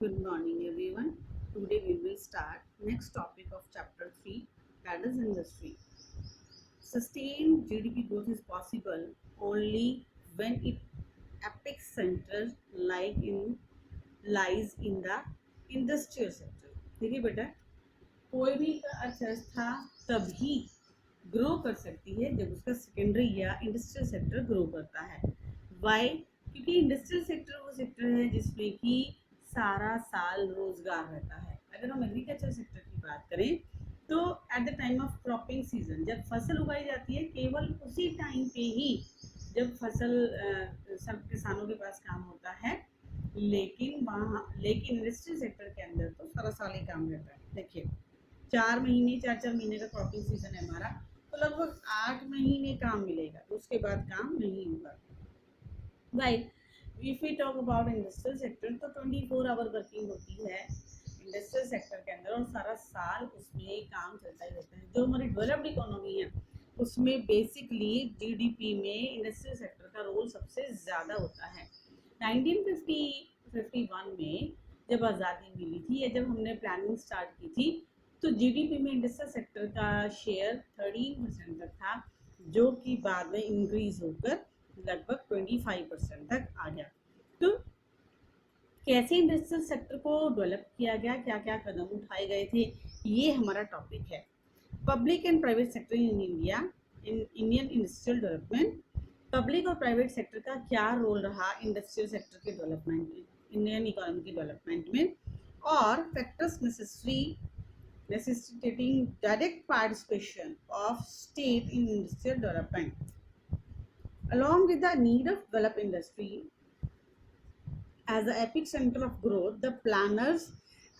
Good morning, everyone. Today we will start next topic of chapter 3, that is industry. Sustained GDP growth is possible only when its apex center lies in the industrial sector. देखिए बेटा, कोई भी अर्थव्यवस्था तभी grow कर सकती है जब उसका सेकेंडरी या इंडस्ट्रियल सेक्टर ग्रो करता है। वाई? क्योंकि इंडस्ट्रियल सेक्टर वो सेक्टर है जिसमें कि सारा साल रोजगार रहता है। अगर हम एग्रीकल्चर सेक्टर की बात करें तो at the time of cropping season जब फसल उगाई जाती है, केवल उसी टाइम पे ही जब फसल सब किसानों के पास काम होता है। लेकिन इंडस्ट्रियल सेक्टर के अंदर तो सारा साल ही काम रहता है। देखिए, 4 महीने 4 4 महीने का क्रॉपिंग सीजन है हमारा, तो लगभग 8 महीने काम मिलेगा, तो उसके बाद काम नहीं होगा। Right? If we talk about industrial sector तो 24 आवर वर्किंग होती है इंडस्ट्रियल सेक्टर के अंदर, और सारा साल उसमें काम चलता ही रहता है। जो हमारी डेवलप्ड इकोनॉमी है उसमें बेसिकली जीडीपी में इंडस्ट्रियल सेक्टर का रोल सबसे ज़्यादा होता है। 1951 में जब आज़ादी मिली थी या जब हमने प्लानिंग स्टार्ट की थी, तो जीडीपी में इंडस्ट्रियल सेक्टर का शेयर 13% तक था, जो कि बाद में इंक्रीज होकर लगभग 25% तक आ गया। तो कैसे इंडस्ट्रियल सेक्टर को डेवलप किया गया, क्या क्या कदम उठाए गए थे, ये हमारा टॉपिक है। Public and private sector in India, in Indian industrial development. Public और प्राइवेट सेक्टर का क्या रोल रहा इंडस्ट्रियल सेक्टर के डेवलपमेंट में, इंडियन इकोनॉमी के डेवलपमेंट में, और factors necessitating direct participation of state in industrial development. Along with the need of developed industry as the epicenter of growth, the planners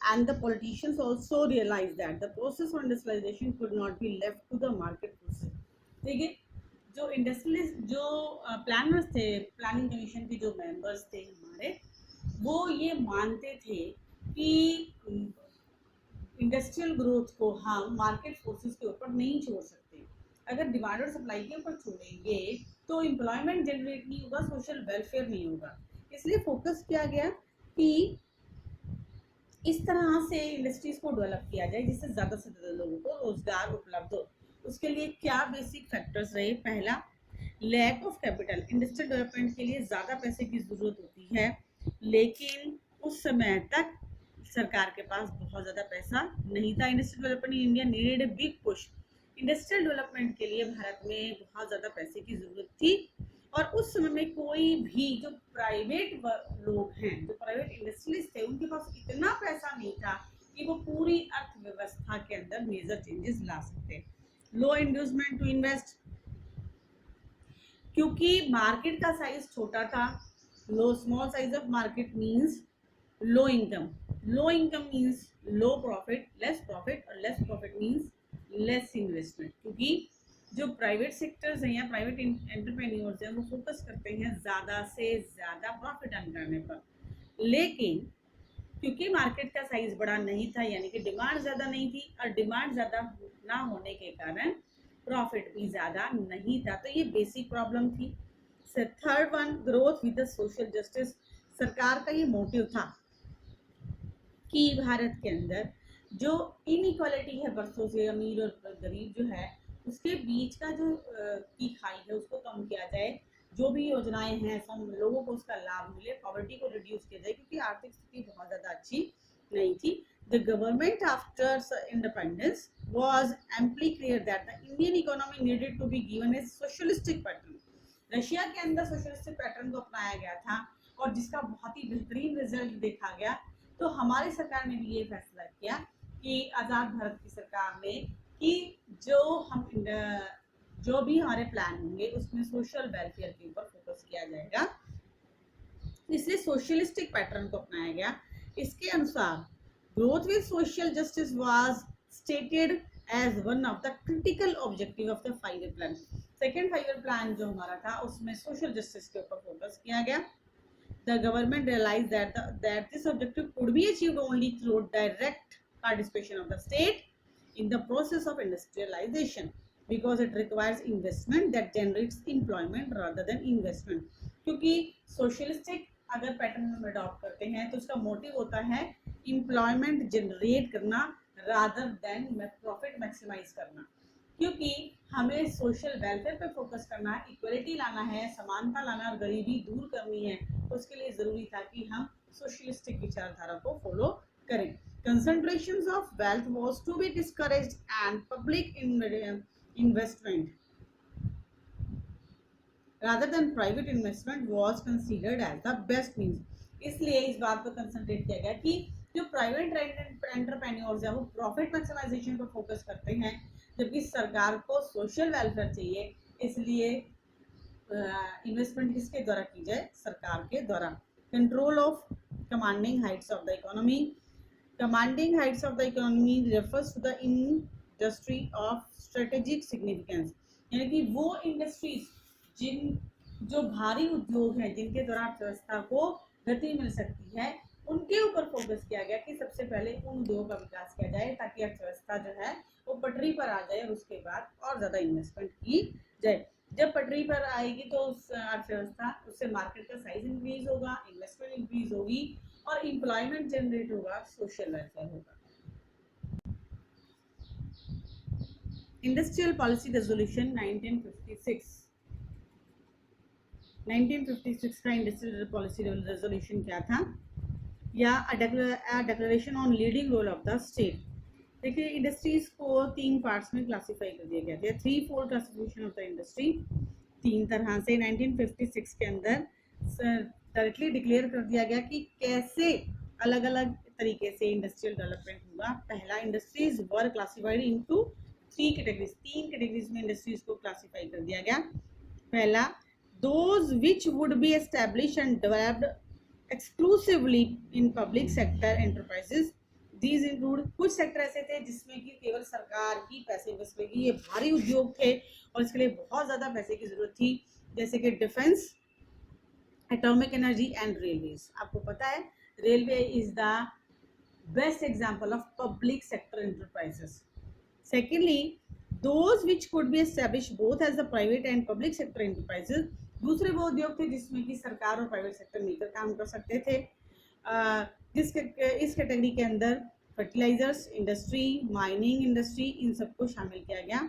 and the politicians also realized that the process of industrialization could not be left to the market forces. देखिए, जो industrialist जो planners थे, planning commission के जो members थे हमारे, वो ये मानते थे कि इंडस्ट्रियल ग्रोथ को हम मार्केट फोर्सेस के ऊपर नहीं छोड़ सकते। अगर डिमांड और सप्लाई के ऊपर छोड़ेंगे तो एम्प्लॉयमेंट जनरेट नहीं होगा, सोशल वेलफेयर नहीं होगा। इसलिए फोकस किया गया कि इस तरह से इंडस्ट्रीज को डेवलप किया जाए जिससे ज़्यादा से ज़्यादा लोगों को रोजगार उपलब्ध हो। उसके लिए क्या बेसिक फैक्टर्स रहे? पहला, lack of capital. Industrial development के लिए ज़्यादा पैसे की ज़रूरत होती है, लेकिन उस समय तक सरकार के पास बहुत ज़्यादा पैसा नहीं था। Industrial development in India needed a big push. Industrial development के लिए भारत में बहुत ज़्यादा पैसे की ज़रूरत थी, और उस समय में कोई भी जो प्राइवेट लोग हैं, जो प्राइवेट इंडस्ट्रियलिस्ट थे, उनके पास इतना पैसा नहीं था कि वो पूरी अर्थव्यवस्था के अंदर मेजर चेंजेस ला सकते। लो इंड्यूसमेंट टू इन्वेस्ट, क्योंकि मार्केट का साइज छोटा था। Low small size of market means low income, low income means low profit, less profit, और less profit means less investment. क्योंकि जो प्राइवेट सेक्टर्स हैं या प्राइवेट एंटरप्रेन्योर्स हैं, वो फोकस करते हैं ज़्यादा से ज़्यादा प्रॉफिट अर्न करने पर, लेकिन क्योंकि मार्केट का साइज बड़ा नहीं था, यानी कि डिमांड ज़्यादा नहीं थी, और डिमांड ज़्यादा ना होने के कारण प्रॉफिट भी ज़्यादा नहीं था। तो ये बेसिक प्रॉब्लम थी। Third one, growth with the social justice. सरकार का ये मोटिव था कि भारत के अंदर जो इनइक्वालिटी है बरसों से, अमीर और गरीब जो है उसके बीच का जो की खाई है उसको कम किया जाए। जो भी योजनाएं हैं सब लोगों को उसका लाभ मिले, पॉवर्टी को रिड्यूस किया जाए, क्योंकि आर्थिक स्थिति बहुत ज़्यादा अच्छी नहीं थी। The government after independence was amply clear that the Indian economy needed to be given a socialistic pattern. Russia के अंदर सोशलिस्टिक पैटर्न को अपनाया गया था, और जिसका बहुत ही बेहतरीन रिजल्ट देखा गया। तो हमारी सरकार ने भी ये फैसला किया कि आज़ाद भारत की सरकार ने कि जो भी हमारे प्लान होंगे उसमें सोशल वेलफेयर के ऊपर फोकस किया जाएगा, इसलिए सोशलिस्टिक पैटर्न को अपनाया गया। इसके अनुसार growth with social justice was stated as one of the critical objective of the 5 year plan. Second 5 year plan जो हमारा था उसमें सोशल जस्टिस के ऊपर फोकस किया गया। The government realized that this objective could be achieved only through direct participation of the state in the process of industrialization, because it requires investment that generates employment rather than investment. क्योंकि socialistic अगर pattern हम adopt करते हैं तो उसका motive होता है employment generate करना रादर देन प्रॉफिट मैक्सिमाइज करना, क्योंकि हमें सोशल वेलफेयर पे फोकस करना है, इक्वलिटी लाना है, समानता लाना और गरीबी दूर करनी है। तो उसके लिए ज़रूरी था कि हम सोशलिस्टिक विचारधारा को फॉलो करें। Concentration of wealth was to be discouraged and public investment rather than private investment was considered as the best means। इसलिए इस बात पर कंसंट्रेट किया गया कि जो प्राइवेट एंटरप्रेन्योर्स है वो प्रॉफिट मैक्सिमाइजेशन पर फोकस करते हैं, जबकि सरकार को सोशल वेलफेयर चाहिए। इसलिए इन्वेस्टमेंट किसके द्वारा की जाए? सरकार के द्वारा। Control of commanding heights of the economy. Commanding heights of the economy refers to the industry of strategic significance, यानी कि वो इंडस्ट्रीज जो भारी उद्योग हैं जिनके द्वारा अर्थव्यवस्था को गति मिल सकती है, उनके ऊपर फोकस किया गया कि सबसे पहले उन उद्योगों का विकास किया जाए ताकि अर्थव्यवस्था जो है वो पटरी पर आ जाए और उसके बाद और ज़्यादा इन्वेस्टमेंट की जाए। जब पटरी पर आएगी तो उस अर्थव्यवस्था उससे मार्केट का साइज इंक्रीज होगा, इन्वेस्टमेंट इंक्रीज होगी और एम्प्लॉयमेंट जनरेट होगा, सोशल वेलफेयर होगा। इंडस्ट्रियल पॉलिसी रेजोल्यूशन 1956 का इंडस्ट्रियल पॉलिसी रेजोल्यूशन क्या था? या declaration on leading role of the state. देखिए इंडस्ट्रीज को 3 पार्ट्स में क्लासिफाई कर दिया गया था। 3-4 क्लासिफिकेशन ऑफ द इंडस्ट्री 3 तरह से 1956 के अंदर डायरेक्टली डिक्लेयर कर दिया गया कि कैसे अलग अलग तरीके से इंडस्ट्रियल डेवलपमेंट होगा। पहला, इंडस्ट्रीज वर क्लासिफाइड इनटू 3 कैटेगरीज। 3 कैटेगरीज में इंडस्ट्रीज को क्लासिफाई कर दिया गया। पहला, those which would be established and developed exclusively in public sector enterprises। These include, कुछ सेक्टर ऐसे थे जिसमें कि केवल सरकार ही पैसे इन्वेस्ट करेगी, ये भारी उद्योग थे और इसके लिए बहुत ज़्यादा पैसे की ज़रूरत थी, जैसे कि defence, atomic energy and railways. आपको पता है railway is the best example of public sector enterprises. Secondly, those which could be established both as the private and public sector enterprises। दूसरे वो उद्योग थे जिसमें कि सरकार और प्राइवेट सेक्टर मिलकर काम कर सकते थे। इस कैटेगरी के अंदर फर्टिलाइजर्स इंडस्ट्री, माइनिंग इंडस्ट्री, इन सबको शामिल किया गया।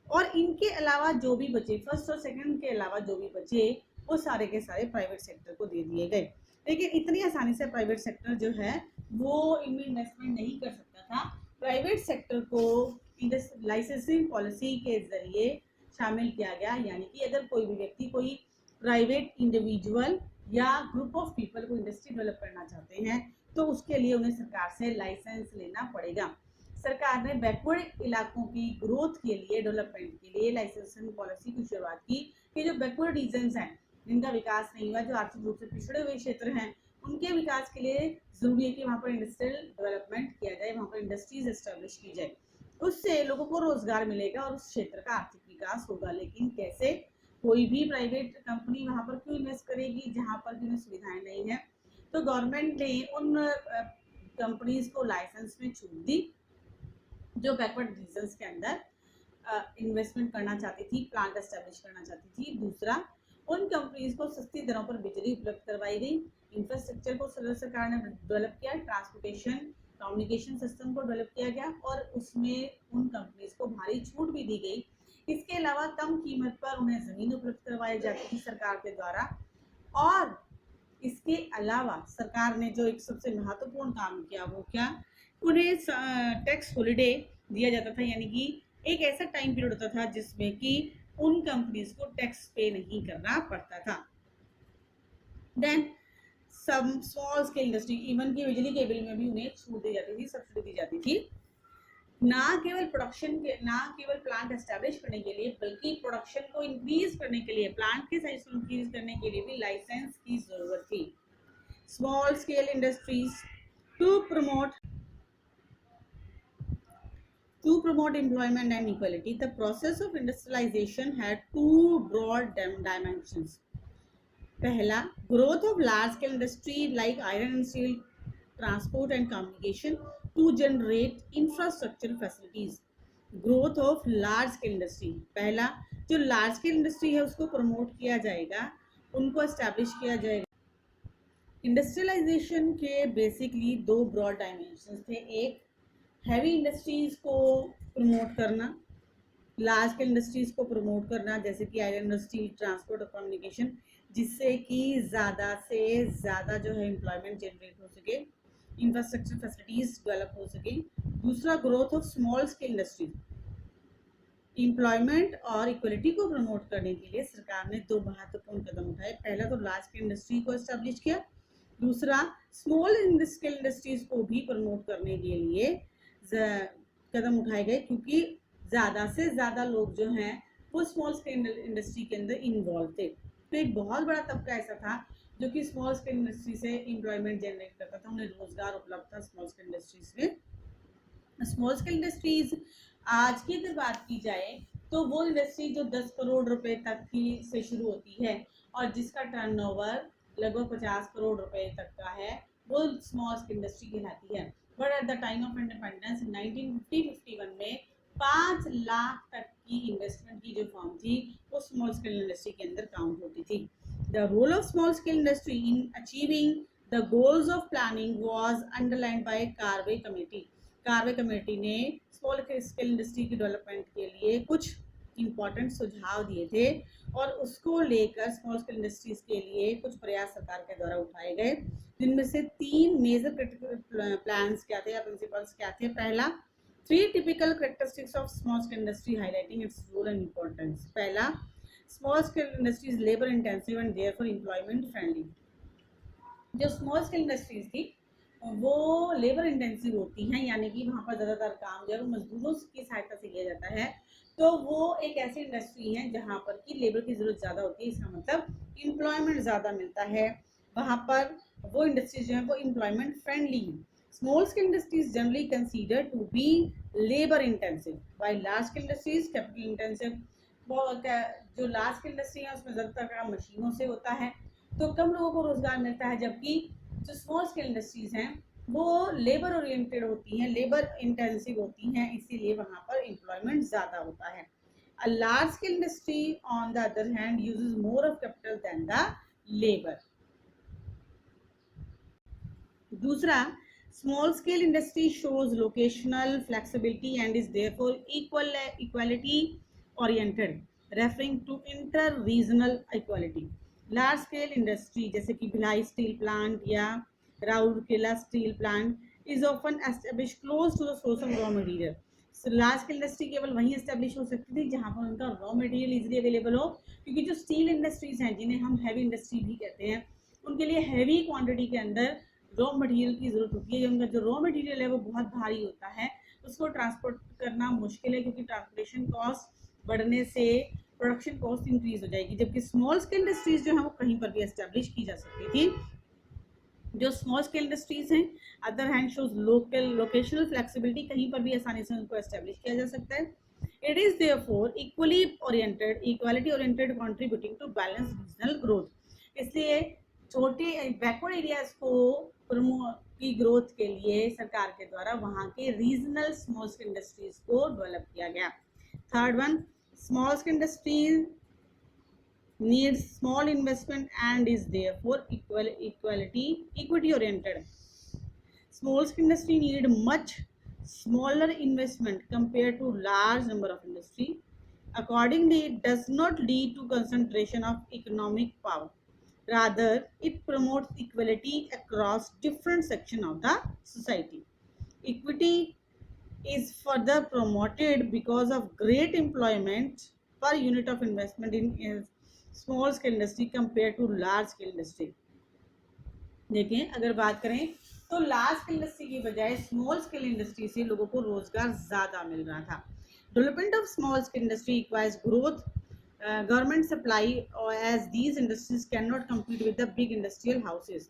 और इनके अलावा जो भी बचे, फर्स्ट और सेकंड के अलावा जो भी बचे, वो सारे के सारे प्राइवेट सेक्टर को दे दिए गए। लेकिन इतनी आसानी से प्राइवेट सेक्टर जो है वो इनमें इन्वेस्टमेंट नहीं कर सकता था। प्राइवेट सेक्टर को लाइसेंसिंग पॉलिसी के जरिए शामिल किया गया, यानी कि अगर कोई भी व्यक्ति, कोई प्राइवेट इंडिविजुअल या ग्रुप ऑफ पीपल को इंडस्ट्री डेवलप करना चाहते हैं तो उसके लिए उन्हें सरकार से लाइसेंस लेना पड़ेगा। सरकार ने बैकवर्ड इलाकों की ग्रोथ के लिए, डेवलपमेंट के लिए लाइसेंसिंग पॉलिसी की शुरुआत की कि जो बैकवर्ड रीजन्स हैं जिनका विकास नहीं हुआ, जो आर्थिक रूप से पिछड़े हुए क्षेत्र हैं, उनके विकास के लिए जरूरी है कि वहाँ पर इंडस्ट्रियल डेवलपमेंट किया जाए, वहाँ पर इंडस्ट्रीज एस्टेब्लिश की जाए। उससे लोगों को रोजगार मिलेगा और उस क्षेत्र का आर्थिक विकास होगा। लेकिन कैसे? कोई भी प्राइवेट कंपनी वहाँ पर क्यों इन्वेस्ट करेगी जहाँ पर भी उन्हें सुविधाएं नहीं है? तो गवर्नमेंट ने उन कंपनीज को लाइसेंस में छूट दी जो बैकवर्ड रीजन्स के अंदर इन्वेस्टमेंट करना चाहती थी, प्लांट एस्टेब्लिश करना चाहती थी। दूसरा, उन कंपनीज को सस्ती दरों पर बिजली उपलब्ध करवाई गई। इंफ्रास्ट्रक्चर को सरकार ने डेवलप किया, ट्रांसपोर्टेशन कम्युनिकेशन सिस्टम को डेवलप किया गया और उसमें उन कंपनीज को भारी छूट भी दी गई। इसके अलावा कम कीमत पर उन्हें ज़मीन उपलब्ध करवाई जाती थी सरकार के द्वारा। और इसके अलावा सरकार ने जो एक सबसे महत्वपूर्ण काम किया वो क्या, उन्हें टैक्स हॉलिडे दिया जाता था, यानी कि एक ऐसा टाइम पीरियड होता था जिसमें कि उन कंपनीज को टैक्स पे नहीं करना पड़ता था। Then some small scale industry, even की बिजली के बिल में भी उन्हें छूट दी जाती थी, सब्सिडी दी जाती थी। ना केवल प्लांट एस्टेब्लिश करने के लिए बल्कि प्रोडक्शन को इंक्रीज करने के लिए, प्लांट के साइज को इंक्रीज करने के लिए भी लाइसेंस की जरूरत थी। Small scale industries to promote employment and equality, the process of industrialization had 2 broad dimensions. पहला, growth of large scale industry like iron and steel, transport and communication to generate infrastructural facilities। Growth of large scale industry, पहला जो large scale industry है उसको promote किया जाएगा, उनको establish किया जाएगा इंडस्ट्रियलाइजेशन के बेसिकली दो ब्रॉड डायमेंशन थे, एक हैवी इंडस्ट्रीज को प्रमोट करना, लार्ज स्केल इंडस्ट्रीज को प्रमोट करना, जैसे कि आयरन इंडस्ट्री, ट्रांसपोर्ट और कम्युनिकेशन, जिससे कि ज़्यादा से ज़्यादा जो है एम्प्लॉयमेंट जनरेट हो सके, इंफ्रास्ट्रक्चर फैसिलिटीज डेवलप हो सके। दूसरा, growth of small scale industries. Employment और इक्वलिटी को प्रमोट करने के लिए सरकार ने दो महत्वपूर्ण कदम उठाए। पहला तो लार्ज स्केल इंडस्ट्री को एस्टेब्लिश किया, दूसरा स्मॉल स्केल इंडस्ट्रीज को भी प्रमोट करने के लिए कदम उठाए गए, क्योंकि ज़्यादा से ज़्यादा लोग जो हैं वो स्मॉल स्केल इंडस्ट्री के अंदर इन्वॉल्व थे। तो एक बहुत बड़ा तबका ऐसा था जो कि स्मॉल स्केल इंडस्ट्री से एम्प्लॉयमेंट जनरेट करता था, उन्हें रोजगार उपलब्ध था स्मॉल स्केल इंडस्ट्रीज में। स्मॉल स्केल इंडस्ट्रीज आज की अगर बात की जाए तो वो इंडस्ट्री जो 10 करोड़ रुपए तक की से शुरू होती है और जिसका टर्नओवर लगभग 50 करोड़ रुपए तक का है, वो स्मॉल स्केल इंडस्ट्री कहलाती है। But at the time of independence 1950-51 में 5 लाख तक की इन्वेस्टमेंट की जो फर्म थी वो स्मॉल स्केल इंडस्ट्री के अंदर काउंट होती थी। The role of small scale industry in achieving the goals of planning was underlined by Karve committee. Karve committee ने स्मॉल स्केल इंडस्ट्री की डेवलपमेंट के लिए कुछ इंपॉर्टेंट सुझाव दिए थे और उसको लेकर स्मॉल स्केल इंडस्ट्रीज के लिए कुछ प्रयास सरकार के द्वारा उठाए गए, जिनमें से 3 मेजर क्रिटिकल प्लान्स क्या थे या प्रिंसिपल्स क्या थे। पहला, 3 typical characteristics of small scale industry highlighting its role and importance। पहला, small scale industry is labor intensive and therefore employment friendly। जो स्मॉल स्केल इंडस्ट्रीज थी वो लेबर इंटेंसिव होती हैं, यानी कि वहाँ पर ज़्यादातर काम जो है वो मजदूरों की सहायता से किया जाता है। तो वो एक ऐसी इंडस्ट्री है जहाँ पर कि लेबर की ज़रूरत ज़्यादा होती है, इसका मतलब एम्प्लॉयमेंट ज़्यादा मिलता है। वहाँ पर वो इंडस्ट्रीज जो है वो एम्प्लॉयमेंट फ्रेंडली है। Small scale industries generally consider to be labour intensive while large scale industries capital intensive. जो लार्ज स्केल इंडस्ट्री है उसमें ज़्यादातर काम मशीनों से होता है, तो कम लोगों को रोजगार मिलता है, जबकि जो स्मॉल स्केल इंडस्ट्रीज हैं वो लेबर ओरिएंटेड होती हैं, लेबर इंटेंसिव होती हैं, इसीलिए वहाँ पर एम्प्लॉयमेंट ज़्यादा होता है। A large scale industry on the other hand uses more of capital than the labour. दूसरा, small scale industry shows locational flexibility and is therefore equality oriented, referring to inter regional equality. Large scale industry जैसे कि Bhilai steel plant या Rourkela steel plant is often establish close to the source of raw material. Large scale industry केवल वहीं establish हो सकती थी जहां पर उनका रॉ मटेरियल इजीली अवेलेबल हो, क्योंकि जो स्टील इंडस्ट्रीज हैं जिन्हें हम हैवी इंडस्ट्री भी कहते हैं, उनके लिए हैवी क्वांटिटी के अंदर रॉ मटेरियल की ज़रूरत होती है। उनका जो रॉ मटेरियल है वो बहुत भारी होता है, उसको ट्रांसपोर्ट करना मुश्किल है, क्योंकि ट्रांसपोर्टेशन कॉस्ट बढ़ने से प्रोडक्शन कॉस्ट इंक्रीज हो जाएगी। जबकि स्मॉल स्केल इंडस्ट्रीज जो है वो कहीं पर भी एस्टेब्लिश की जा सकती थी। जो स्मॉल स्केल इंडस्ट्रीज हैं other hand shows locational flexibility, कहीं पर भी आसानी से उनको एस्टेब्लिश किया जा सकता है। It is therefore equality oriented contributing to balance regional growth. इसलिए छोटे बैकवर्ड एरियाज को की ग्रोथ के लिए सरकार के द्वारा वहाँ के रीजनल स्मॉल स्केल इंडस्ट्रीज को डेवलप किया गया। Third one, small scale industries needs small investment and is therefore equity oriented. Small scale industry need much smaller investment compared to large number of industry. Accordingly, it does not lead to concentration of economic power. Rather, it promotes equality across different sections of the society. Equity is further promoted because of great employment per unit of investment in small scale industry compared to large scale industry। देखें, अगर बात करें तो large scale industry की बजाय small scale industry से लोगों को रोजगार ज़्यादा मिल रहा था। Development of small scale industry requires growth government supply as these industries cannot compete with the big industrial houses.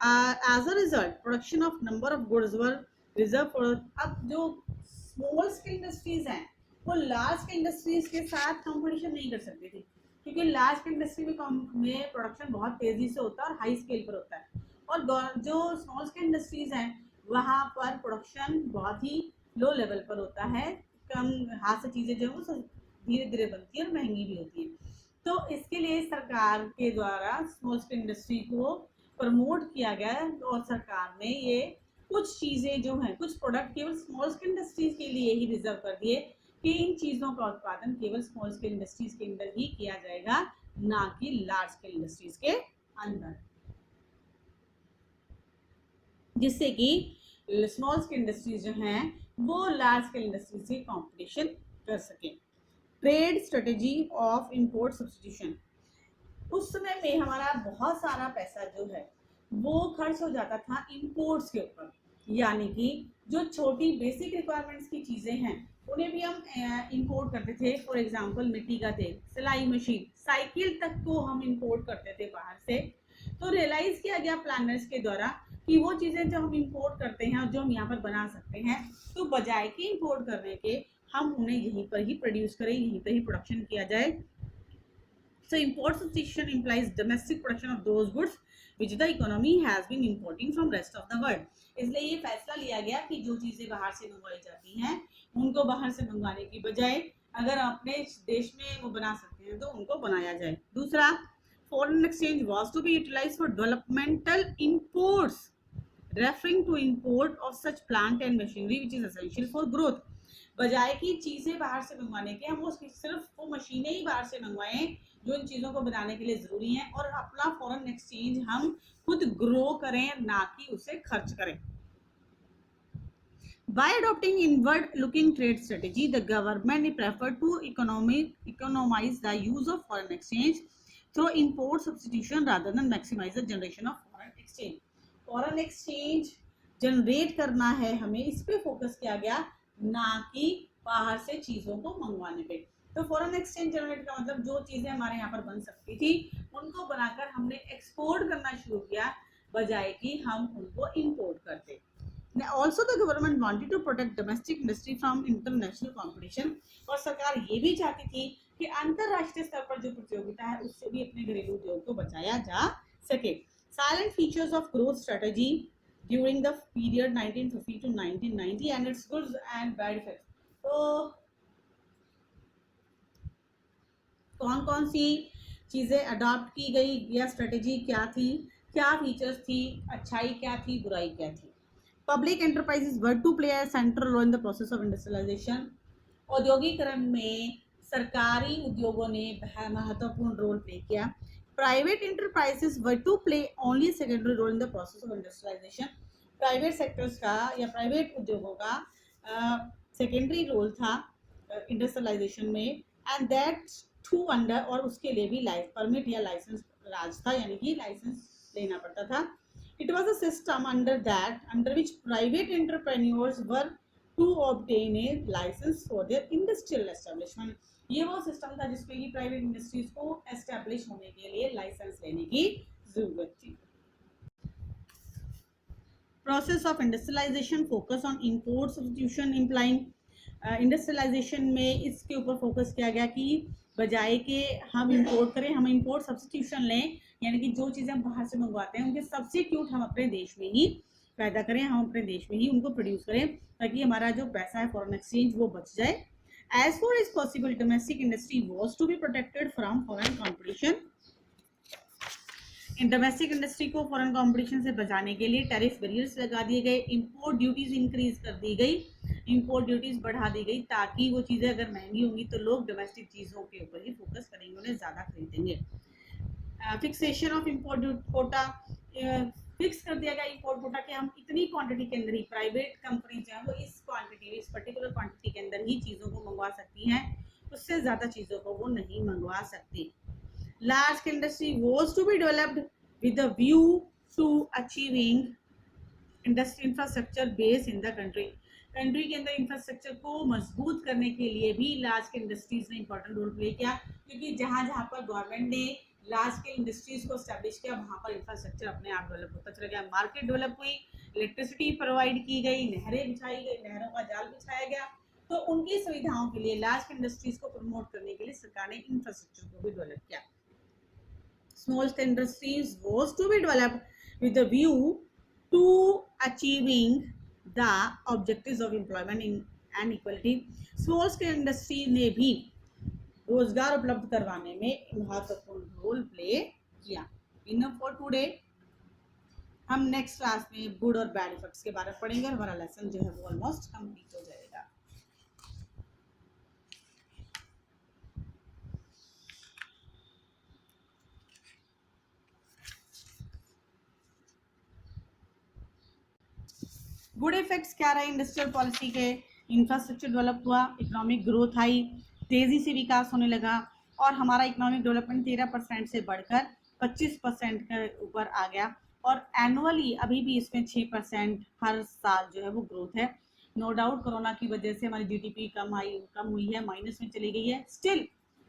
As a result, production of number of goods were reserved for। अब जो small scale industries हैं वो large scale industries के साथ competition नहीं कर सकती थी, क्योंकि लार्ज स्केल इंडस्ट्री में प्रोडक्शन बहुत तेजी से होता है और हाई स्केल पर होता है, और जो स्मॉल स्केल इंडस्ट्रीज हैं वहाँ पर प्रोडक्शन बहुत ही लो लेवल पर होता है, कम हाथ से चीज़ें जो है वो धीरे धीरे बनती है और महंगी भी होती है। तो इसके लिए सरकार के द्वारा स्मॉल स्केल इंडस्ट्री को प्रमोट किया गया है और सरकार ने ये कुछ चीज़ें जो हैं, कुछ प्रोडक्ट केवल स्मॉल स्केल इंडस्ट्रीज के लिए ही रिजर्व कर दिए कि इन चीज़ों का उत्पादन केवल स्मॉल स्केल इंडस्ट्रीज के अंदर ही किया जाएगा, ना कि लार्ज स्केल इंडस्ट्रीज के अंदर, जिससे कि स्मॉल स्केल इंडस्ट्रीज जो हैं वो लार्ज स्केल इंडस्ट्रीज से कंपटीशन कर सके। Trade strategy of import substitution, उस समय में हमारा बहुत सारा पैसा जो है वो खर्च हो जाता था इंपोर्ट्स के ऊपर, यानी कि जो छोटी बेसिक रिक्वायरमेंट्स की चीज़ें हैं उन्हें भी हम इंपोर्ट करते थे। फॉर एग्जांपल मिट्टी का तेल, सिलाई मशीन, साइकिल तक को हम इंपोर्ट करते थे बाहर से। तो रियलाइज किया गया प्लानर्स के द्वारा कि वो चीज़ें जो हम इंपोर्ट करते हैं और जो हम यहाँ पर बना सकते हैं, तो बजाय कि इंपोर्ट करने के हम उन्हें यहीं पर ही प्रोड्यूस करें, यहीं पर ही प्रोडक्शन किया जाए। So import substitution implies domestic production of those goods which the economy has been importing from rest of the world. इसलिए ये फैसला लिया गया कि जो चीज़ें बाहर से मंगवाई जाती हैं उनको बाहर से मंगवाने की बजाय अगर अपने देश में वो बना सकते हैं तो उनको बनाया जाए। दूसरा, foreign exchange was to be utilized for developmental imports, referring to import of such plant and machinery which is essential for growth. बजाय कि चीज़ें बाहर से मंगवाने के हम वो सिर्फ वो मशीनें ही बाहर से मंगवाएं जो इन चीज़ों को बनाने के लिए ज़रूरी हैं, और अपना फॉरेन एक्सचेंज हम खुद ग्रो करें, ना कि उसे खर्च करें। By adopting inward-looking trade strategy, the government preferred to economize the use of foreign exchange through import substitution rather than maximize the generation of foreign exchange. Foreign exchange generate करना है हमें, इस पे फोकस किया गया, ना कि बाहर से चीज़ों को मंगवाने पे। तो फॉरेन एक्सचेंज जनरेट का मतलब जो चीज़ें हमारे यहाँ पर बन सकती थी उनको बनाकर हमने एक्सपोर्ट करना शुरू किया, बजाय कि हम उनको इंपोर्ट करते। Also the government wanted to protect domestic industry from international competition, और सरकार ये भी चाहती थी कि अंतरराष्ट्रीय स्तर पर जो प्रतियोगिता है उससे भी अपने घरेलू उद्योग को बचाया जा सके। Silent features of growth strategy during the period 1950 to 1990 and its good and bad effects. तो कौन कौन सी चीज़ें अडॉप्ट की गई या स्ट्रेटेजी क्या थी, क्या फीचर्स थी, अच्छाई क्या थी, बुराई क्या थी। Public enterprises were to play a central role in the process of industrialisation, औद्योगिकरण में सरकारी उद्योगों ने महत्वपूर्ण रोल प्ले किया। Private enterprises were to play only secondary role in the process of industrialisation, private sectors का या प्राइवेट उद्योगों का सेकेंडरी रोल था इंडस्ट्रियलाइजेशन में, एंड दैट टू अंडर, और उसके लिए भी परमिट या लाइसेंस राज था, यानी कि लाइसेंस लेना पड़ता था। It was a system under which private entrepreneurs were to obtain a license for their industrial establishment. ये वो सिस्टम था जिसमें कि प्राइवेट इंडस्ट्रीज को एस्टेब्लिश होने के लिए लाइसेंस लेने की जरूरत थी। Process of industrialization focus on import substitution implying industrialisation में इसके ऊपर फोकस किया गया कि बजाय के हम इंपोर्ट करें, हम इंपोर्ट सब्स्टिट्यूशन लें, यानी कि जो चीज़ें हम बाहर से मंगवाते हैं उनके सब्स्टिट्यूट हम अपने देश में ही पैदा करें, हम अपने देश में ही उनको प्रोड्यूस करें, ताकि हमारा जो पैसा है फॉरेन एक्सचेंज वो बच जाए। As far as possible domestic industry was to be protected from foreign competition. Domestic industry को फॉरेन कॉम्पिटिशन से बचाने के लिए टैरिफ बैरियर्स लगा दिए गए, इंपोर्ट ड्यूटीज इंक्रीज कर दी गई, इंपोर्ट ड्यूटीज बढ़ा दी गई, ताकि वो चीज़ें अगर महंगी होंगी तो लोग डोमेस्टिक चीज़ों के ऊपर ही फोकस करेंगे, उन्हें ज़्यादा खरीदेंगे। Fixation of import Kota, fix कर दिया गया इंपोर्ट कोटा कि हम इतनी क्वांटिटी के अंदर ही, प्राइवेट कंपनी जो है वो इस क्वांटिटी, इस पर्टिकुलर क्वांटिटी के अंदर ही चीज़ों को मंगवा सकती हैं, उससे ज़्यादा चीज़ों को वो नहीं मंगवा सकती। Large scale industry was to be developed with a view to achieving industry infrastructure base in the country. Country के अंदर इंफ्रास्ट्रक्चर को मजबूत करने के लिए भी लार्ज स्केल इंडस्ट्रीज ने इंपॉर्टेंट रोल प्ले किया, क्योंकि जहाँ जहाँ पर गवर्नमेंट ने लार्ज स्केल इंडस्ट्रीज को स्टैब्लिश किया वहाँ पर इंफ्रास्ट्रक्चर अपने आप डेवलप होता चला गया, मार्केट डेवलप हुई, इलेक्ट्रिसिटी प्रोवाइड की गई, नहरें बिछाई गई, नहरों का जाल बिछाया गया। तो उनकी सुविधाओं के लिए लार्ज स्केल इंडस्ट्रीज को प्रमोट करने के लिए सरकार ने इंफ्रास्ट्रक्चर को भी डेवलप किया। Small scale industries was to be developed with a view to achieving the objectives of employment and equality. Small scale industry ने भी रोजगार उपलब्ध करवाने में महत्वपूर्ण रोल प्ले किया। Enough for today. हम नेक्स्ट क्लास में गुड और बैड इफेक्ट्स के बारे में पढ़ेंगे और हमारा लेसन जो है वो ऑलमोस्ट कंप्लीट हो जाएगा। गुड इफेक्ट्स क्या रहे इंडस्ट्रियल पॉलिसी के? इंफ्रास्ट्रक्चर डेवलप हुआ, इकोनॉमिक ग्रोथ आई, तेजी से विकास होने लगा और हमारा इकोनॉमिक डेवलपमेंट 13% से बढ़कर 25% के ऊपर आ गया और एनुअली अभी भी इसमें 6% हर साल जो है वो ग्रोथ है। नो डाउट कोरोना की वजह से हमारी जीडीपी कम हुई है, माइनस में चली गई है, स्टिल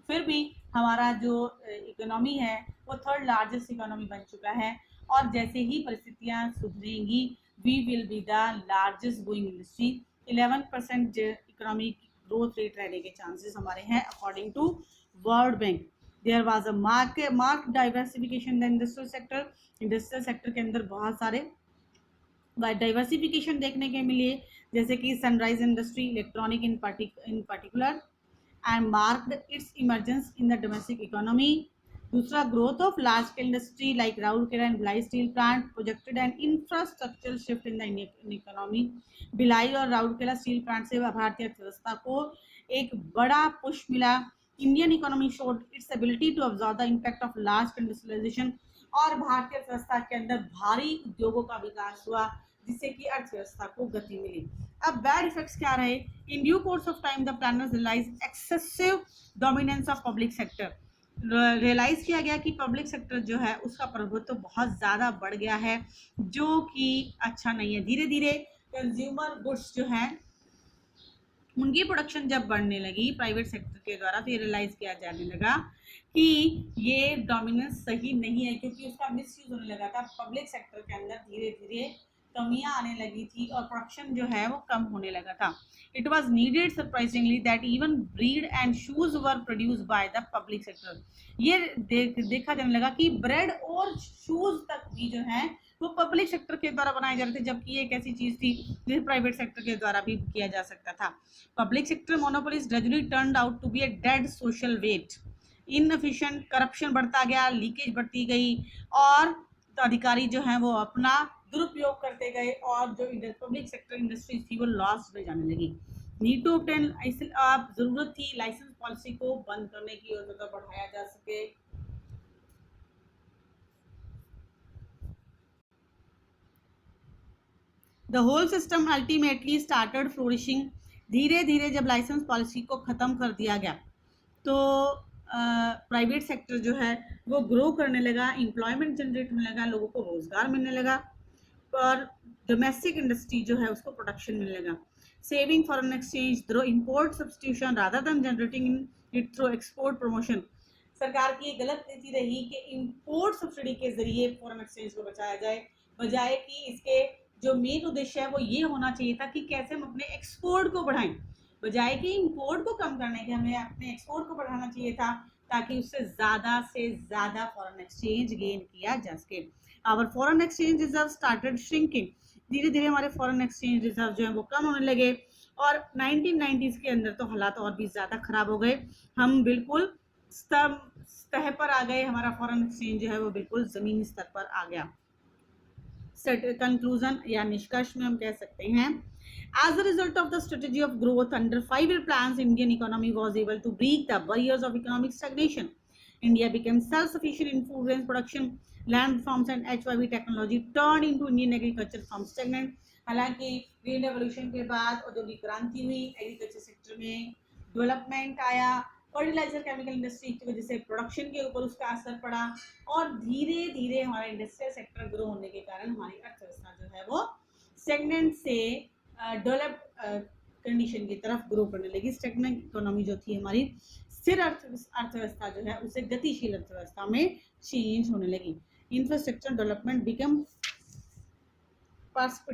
फिर भी हमारा जो इकोनॉमी है वो थर्ड लार्जेस्ट इकोनॉमी बन चुका है और जैसे ही परिस्थितियां सुधरेंगी we will be the largest growing industry। 11% economic growth rate रहने के चांसेस हमारे हैं according to World Bank. There was a mark diversification the industrial sector. Industrial sector के अंदर बहुत सारे डाइवर्सिफिकेशन देखने के मिले, जैसे कि sunrise industry, electronic in particular and marked its emergence in the domestic economy. दूसरा, growth of large scale industry like Rourkela and Bhilai steel plant projected and infrastructural shift in the Indian economy. Bhilai और Rourkela steel plant से भारतीय अर्थव्यवस्था को एक बड़ा push मिला। Indian economy showed its ability to absorb the impact of large industrialisation और भारतीय अर्थव्यवस्था के अंदर भारी उद्योगों का विकास हुआ जिससे कि अर्थव्यवस्था को गति मिली। अब बैड इफेक्ट्स क्या रहे? In due course of time the planners realise excessive dominance of public sector. Realise किया गया कि पब्लिक सेक्टर जो है उसका प्रभुत्व तो बहुत ज़्यादा बढ़ गया है जो कि अच्छा नहीं है। धीरे धीरे कंज्यूमर गुड्स जो है उनकी प्रोडक्शन जब बढ़ने लगी प्राइवेट सेक्टर के द्वारा तो ये रियलाइज किया जाने लगा कि ये डोमिनेंस सही नहीं है क्योंकि उसका मिसयूज होने लगा था। पब्लिक सेक्टर के अंदर धीरे धीरे कमियां आने लगी थी और प्रोडक्शन जो है वो कम होने लगा था। It was needed surprisingly that even breed and shoes were produce by the public sector. ये देखा जाने लगा कि ब्रेड और शूज तक भी जो है वो पब्लिक सेक्टर के द्वारा बनाए जा रहे थे, जबकि ये एक ऐसी चीज थी जिसे प्राइवेट सेक्टर के द्वारा भी किया जा सकता था। Public sector monopolies gradually turned out to be a dead social weight. Inefficient, corruption बढ़ता गया, लीकेज बढ़ती गई और तो अधिकारी जो हैं वो अपना दुरुपयोग करते गए और जो पब्लिक सेक्टर इंडस्ट्रीज थी वो लॉस में जाने लगी। नीड टू ऑब्टेन, आप जरूरत थी लाइसेंस पॉलिसी को बंद करने की और ज्यादा बढ़ाया जा सके। The whole system ultimately started flourishing. धीरे धीरे जब लाइसेंस पॉलिसी को ख़त्म कर दिया गया तो प्राइवेट सेक्टर जो है वो ग्रो करने लगा, एम्प्लॉयमेंट जनरेट होने लगा, लोगों को रोजगार मिलने लगा और डोमेस्टिक इंडस्ट्री जो है उसको प्रोडक्शन मिलने लगा। Saving foreign exchange through import substitution rather than generating it through export promotion. सरकार की ये गलत नीति रही कि इंपोर्ट सब्सिडी के जरिए फॉरेन एक्सचेंज को बचाया जाए, बजाय कि इसके जो मेन उद्देश्य है वो ये होना चाहिए था कि कैसे हम अपने एक्सपोर्ट को बढ़ाएं, बजाय कि इंपोर्ट को कम करने के हमें अपने एक्सपोर्ट को बढ़ाना चाहिए था ताकि उससे ज़्यादा फॉरेन एक्सचेंज गेन किया जा सके। Our foreign exchange reserve started shrinking. धीरे धीरे हमारे फॉरेन एक्सचेंज रिजर्व जो है वो कम होने लगे और 1990s के अंदर तो हालात और भी ज़्यादा खराब हो गए। हम बिल्कुल सतह पर आ गए, हमारा फॉरेन एक्सचेंज जो है वो बिल्कुल ज़मीनी स्तर पर आ गया। कंक्लूजन या निष्कर्ष में हम कह सकते हैं, as a result of the strategy of growth under 5-year plans, Indian economy was able to break the barriers of economic stagnation. India became self-sufficient in food grains production, land reforms and HYV technology turned into Indian agriculture from stagnant। हालांकि green revolution के बाद औद्योगिक क्रांति हुई, agriculture sector में development आया, fertiliser chemical industry की वजह से प्रोडक्शन के ऊपर उसका असर पड़ा और धीरे धीरे हमारा इंडस्ट्रियल सेक्टर ग्रो होने के कारण हमारी अर्थव्यवस्था जो है वो स्टेगनेंट से डेवलप्ड कंडीशन की तरफ ग्रो करने लगी। स्टेगनेंट इकोनॉमी जो थी हमारी स्थिर अर्थव्यवस्था जो है उसे गतिशील अर्थव्यवस्था में चेंज होने लगी। Infrastructure development become